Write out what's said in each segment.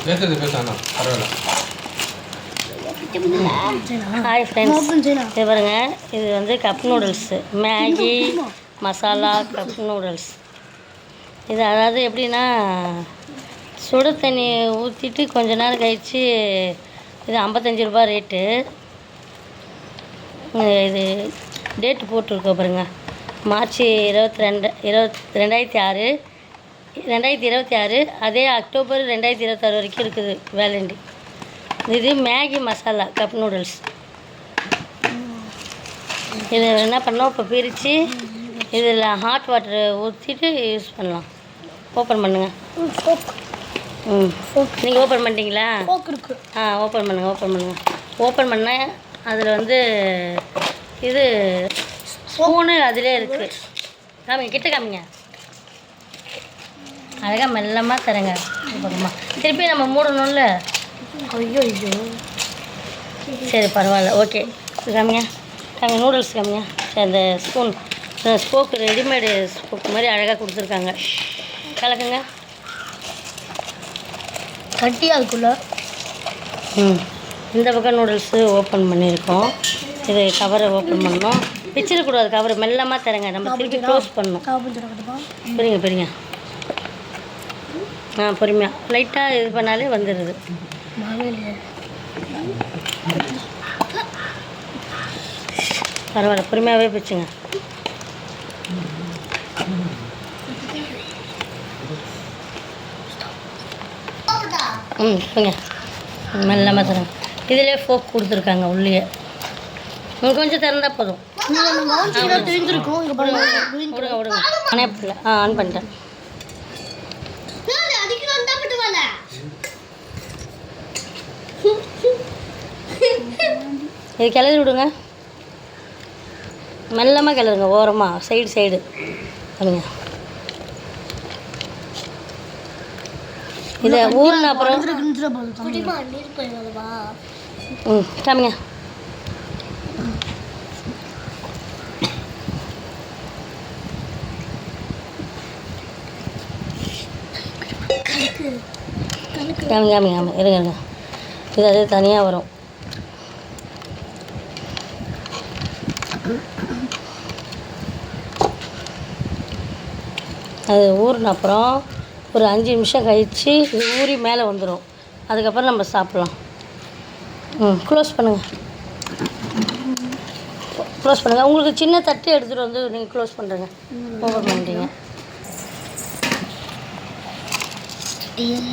பேசுறது பேசானா பரவாயில்ல. Hi friends, இது பாருங்க, இது வந்து cup noodles, Maggi masala cup noodles. இது அதாவது எப்படின்னா, சுடு தண்ணி ஊற்றிட்டு கொஞ்ச நேரம் கழித்து, இது 55 ரூபா ரேட்டு. இது டேட்டு போட்டிருக்கோம் பாருங்க, மார்ச் 2026 அதே அக்டோபர் 2026 வரைக்கும் இருக்குது வேலண்டி. இது மேகி மசாலா கப் நூடுல்ஸ். இது என்ன பண்ணோம், இப்போ பிரித்து இதில் ஹாட் வாட்டர் ஊற்றிட்டு யூஸ் பண்ணலாம். ஓப்பன் பண்ணுங்கள். நீங்கள் ஓப்பன் பண்ணிட்டீங்களா? ஓப்பன் பண்ணுங்கள். ஓப்பன் பண்ண அதில் வந்து இது ஸ்பூனு அதிலே இருக்குது. காமிங்க, கிட்ட காமிங்க. அழகாக மெல்லமாக தரேங்க. பக்கமாக திருப்பி நம்ம மூடணும்ல. ஐயோ சரி பரவாயில்ல, ஓகே. காமிங்க நூடுல்ஸ் காமிங்க. அந்த ஸ்போக்கு ரெடிமேடு ஸ்போக்கு மாதிரி அழகாக கொடுத்துருக்காங்க. கலக்குங்க. கட்டி அதுக்குள்ளே இந்த பக்கம் நூடுல்ஸு ஓப்பன் பண்ணியிருக்கோம். இது கவரை ஓப்பன் பண்ணோம். பிச்சிடக்கூடாது, கவரை மெல்லமாக தரேங்க. நம்ம திருப்பி க்ளோஸ் பண்ணணும். புரியுங்க. பொறுமையாக லைட்டாக இது பண்ணாலே வந்துடுது. பரவாயில்ல, பொறுமையாகவே பிடிச்சுங்க. போங்க, மெல்லமாக தரேங்க. இதிலே ஃபோக் கொடுத்துருக்காங்க உள்ளே. கொஞ்சம் திறந்தால் போதும். விடுங்க. ஆன் பண்ணிட்டேன். இது கிளறி விடுங்க, மெல்லமாக கிளறுங்க. ஓரமாக சைடு அப்படிங்க. இதை ஊறின அப்புறம் காமிங்க. இருங்க. இது அது தனியாக வரும். அது ஊறின அப்புறம் ஒரு 5 நிமிஷம் கழித்து இது ஊறி மேலே வந்துடும். அதுக்கப்புறம் நம்ம சாப்பிட்லாம். க்ளோஸ் பண்ணுங்கள். உங்களுக்கு சின்ன தட்டு எடுத்துகிட்டு வந்து நீங்கள் க்ளோஸ் பண்ணுறங்க. ஓப்பன் பண்ணிட்டீங்க.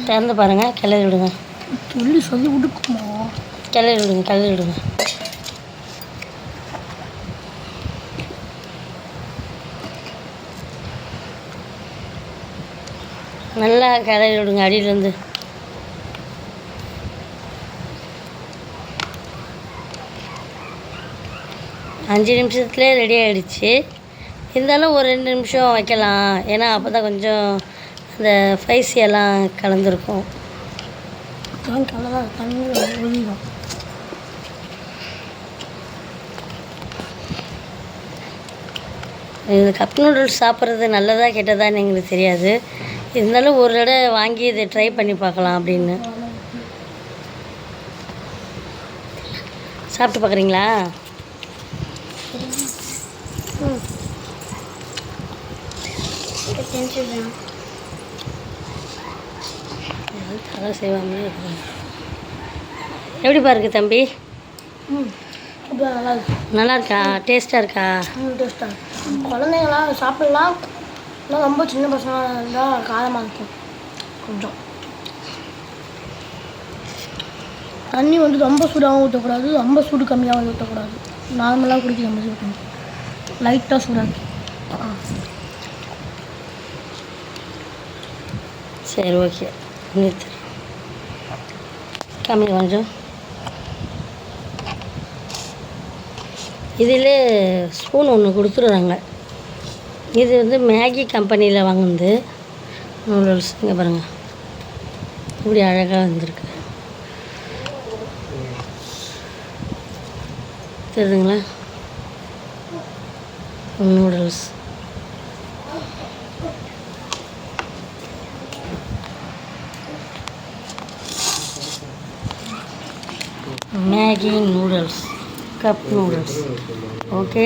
திறந்து பாருங்கள். கிளறி விடுங்க. கிளறி விடுங்க. நல்லா கிளறி விடுங்க அடியிலேருந்து. அஞ்சு நிமிஷத்துலேயே ரெடி ஆகிடுச்சு. இருந்தாலும் ஒரு 2 நிமிஷம் வைக்கலாம், ஏன்னா அப்போ தான் கொஞ்சம் அந்த ஸ்பைசியெல்லாம் கலந்துருக்கும். இது கப் நூடுல்ஸ் சாப்பிட்றது நல்லதா கெட்டதான்னு எங்களுக்கு தெரியாது. இருந்தாலும் ஒரு தடவை வாங்கி இதை ட்ரை பண்ணி பார்க்கலாம் அப்படின்னு. சாப்பிட்டு பார்க்குறீங்களா? தலை செய்வாங்க. எப்படி பாருக்கு தம்பி? நல்லா இருக்கா? டேஸ்ட்டாக இருக்கா? குழந்தைங்களாம் சாப்பிடலாம். ஆனால் ரொம்ப சின்ன பசங்களாக இருந்தால் காரமாக இருக்கும் கொஞ்சம். தண்ணி வந்து ரொம்ப சூடாகவும் ஊற்றக்கூடாது, ரொம்ப சூடு கம்மியாகவும் ஊற்றக்கூடாது. நார்மலாக குடிக்க நம்ம சூடு லைட்டாக சூடாக. சரி, ஓகே. கம்மி கொஞ்சம். இதில் ஸ்பூன் ஒன்று கொடுத்துருவாங்க. இது வந்து மேகி கம்பெனியில் வாங்குனது நூடுல்ஸ். இங்கே பாருங்கள், இப்படி அழகாக வந்திருக்கு. தெரியுதுங்களா? Noodles Maggi noodles, cup noodles. Okay,